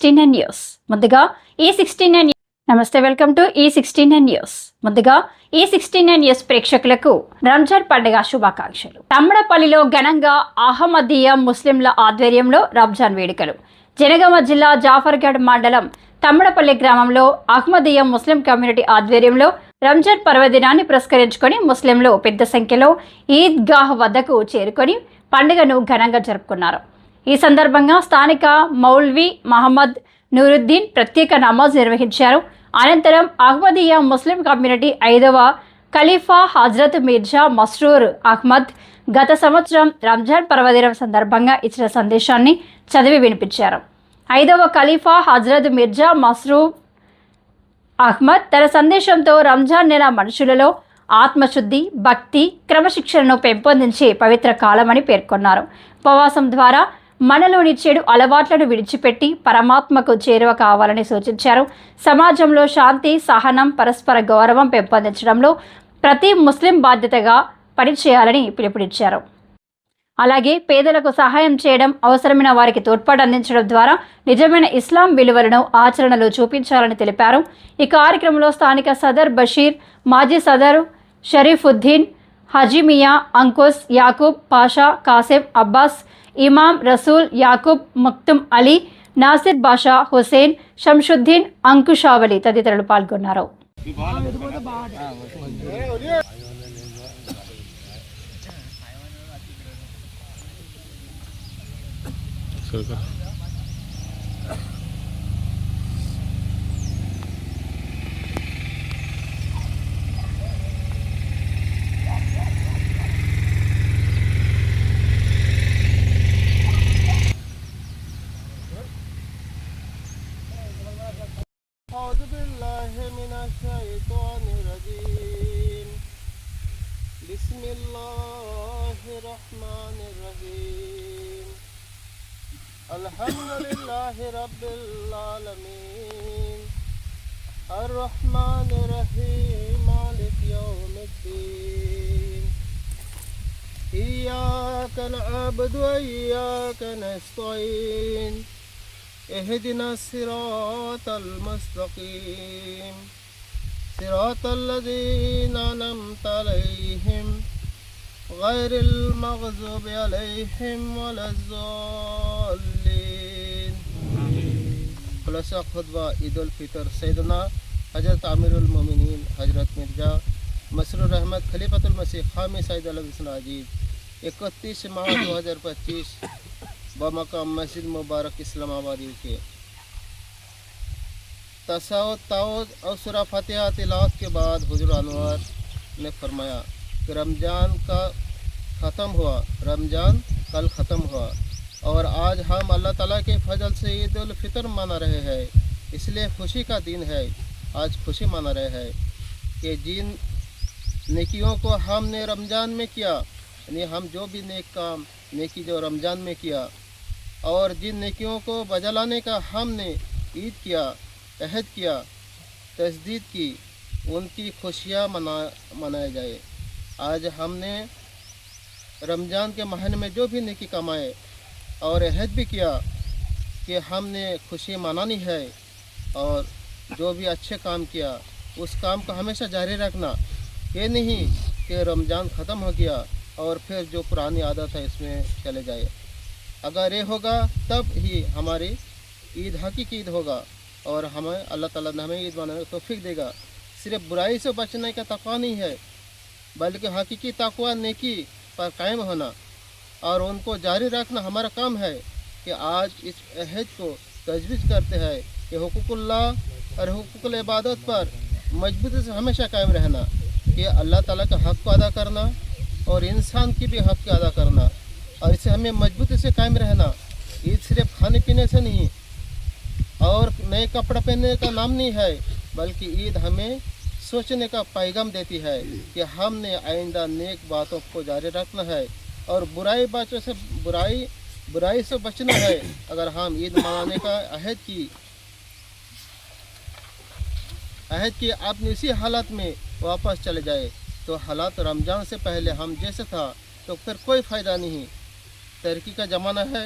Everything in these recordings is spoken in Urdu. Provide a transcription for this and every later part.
E69 న్యూస్ ముందుగా E69 నమస్తే వెల్కమ్ టు E69 న్యూస్ ముందుగా E69 న్యూస్ ప్రేక్షకులకు రంజాన్ పండుగ శుభాకాంక్షలు. తమ్మడపల్లిలో ఘనంగా అహ్మదీయ ముస్లింల ఆధ్వర్యంలో రంజాన్ వేడుకలు. జనగామ జిల్లా జాఫర్గఢ్ మండలం తమ్మడపల్లి గ్రామంలో అహ్మదీయ ముస్లిం కమ్యూనిటీ ఆధ్వర్యంలో రంజాన్ పర్వదినాన్ని పురస్కరించుకొని ముస్లింలు పెద్ద సంఖ్యలో ఈద్గాహ్ వద్దకు చేరుకొని పండుగను ఘనంగా జరుపుకున్నారు. ఈ సందర్భంగా స్థానిక మౌల్వీ మహమ్మద్ నూరుద్దీన్ ప్రత్యేక నమాజ్ నిర్వహించారు. అనంతరం అహ్మదీయ ముస్లిం కమ్యూనిటీ 5వ ఖలీఫా హజరత్ మిర్జా మస్రూర్ అహ్మద్ గత సంవత్సరం రంజాన్ పర్వదినం సందర్భంగా ఇచ్చిన సందేశాన్ని చదివి వినిపించారు. 5వ ఖలీఫా హజరత్ మిర్జా మస్రూర్ అహ్మద్ తన సందేశంతో రంజాన్ నెల మనుషులలో ఆత్మశుద్ధి, భక్తి, క్రమశిక్షణను పెంపొందించే పవిత్ర కాలమని పేర్కొన్నారు. ఉపవాసం ద్వారా మనలోని చెడు అలవాట్లను విడిచిపెట్టి పరమాత్మకు చేరువ కావాలని సూచించారు. సమాజంలో శాంతి, సహనం, పరస్పర గౌరవం పెంపొందించడంలో ప్రతి ముస్లిం బాధ్యతగా పనిచేయాలని పిలుపునిచ్చారు. అలాగే పేదలకు సహాయం చేయడం, అవసరమైన వారికి తోడ్పాటు అందించడం ద్వారా నిజమైన ఇస్లాం విలువలను ఆచరణలో చూపించాలని తెలిపారు. ఈ కార్యక్రమంలో స్థానిక సదర్ బషీర్, మాజీ సదర్ షరీఫుద్దీన్, హజీమియా, అంకుస్, యాకూబ్ పాషా, కాసిం, అబ్బాస్, ఇమాం, రసూల్, యాకూబ్, మక్తుమ్ అలీ, నాసిర్ బాషా, హుసేన్, షంషుద్దీన్, అంకుషావలి తదితరులు పాల్గొన్నారు. أعوذ بالله من الشيطان الرجيم بسم الله الرحمن الرحيم الحمد لله رب العالمين الرحمن الرحيم مالك يوم الدين إياك نعبد وإياك نستعين اهدنا الصراط المستقيم صراط الذين أنعمت عليهم غير المغضوب عليهم ولا الضالين. خلاصہ خطبہ عید الفطر سیدنا حضرت امیر المومنین حضرت مرزا مسرور احمد خلیفۃ المسیح خامی سید علیہ السلام 31 ماہ 2025 بمقام مسجد مبارک اسلام آباد کے تصاوت تعوذ اور سورہ فاتحہ تلاوت کے بعد حضور انوار نے فرمایا کہ رمضان کا ختم ہوا، رمضان کل ختم ہوا اور آج ہم اللہ تعالیٰ کے فضل سے عید الفطر منا رہے ہیں. اس لیے خوشی کا دن ہے. آج خوشی منا رہے ہیں کہ جن نیکیوں کو ہم نے رمضان میں کیا، یعنی ہم جو بھی نیک کام نیکی جو رمضان میں کیا اور جن نیکیوں کو بجا لانے کا ہم نے عید کیا، عہد کیا، تجدید کی، ان کی خوشیاں منائے جائے. آج ہم نے رمضان کے مہینے میں جو بھی نیکی کمائے اور عہد بھی کیا کہ ہم نے خوشی منانی ہے اور جو بھی اچھے کام کیا اس کام کو ہمیشہ جاری رکھنا. یہ نہیں کہ رمضان ختم ہو گیا اور پھر جو پرانی عادت ہے اس میں چلے جائے. اگر یہ ہوگا تب ہی ہماری عید حقیقی عید ہوگا اور ہمیں اللہ تعالیٰ نے ہمیں عید منانے کا توفیق دے گا. صرف برائی سے بچنے کا تقویٰ نہیں ہے بلکہ حقیقی تقویٰ نیکی پر قائم ہونا اور ان کو جاری رکھنا ہمارا کام ہے. کہ آج اس عہد کو تجویز کرتے ہیں کہ حقوق اللہ اور حقوق العبادت پر مضبوطی سے ہمیشہ قائم رہنا، کہ اللہ تعالیٰ کا حق کو ادا کرنا اور انسان کی بھی حق کو ادا کرنا، اور اسے ہمیں مضبوطی سے قائم رہنا. عید صرف کھانے پینے سے نہیں اور نئے کپڑے پہننے کا نام نہیں ہے بلکہ عید ہمیں سوچنے کا پیغام دیتی ہے کہ ہم نے آئندہ نیک باتوں کو جاری رکھنا ہے اور برائی سے بچنا ہے. اگر ہم عید منانے کا عہد کی اپنی اسی حالت میں واپس چلے جائے تو حالات رمضان سے پہلے ہم جیسے تھا تو پھر کوئی فائدہ نہیں. ترقی کا زمانہ ہے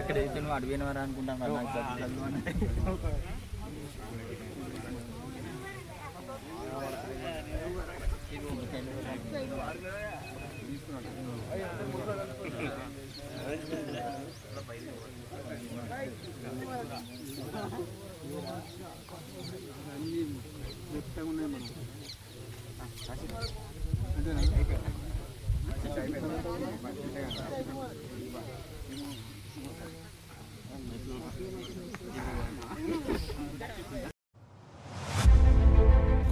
అక్కడ అయితే నువ్వు అడిగినవారా అనుకుంటాను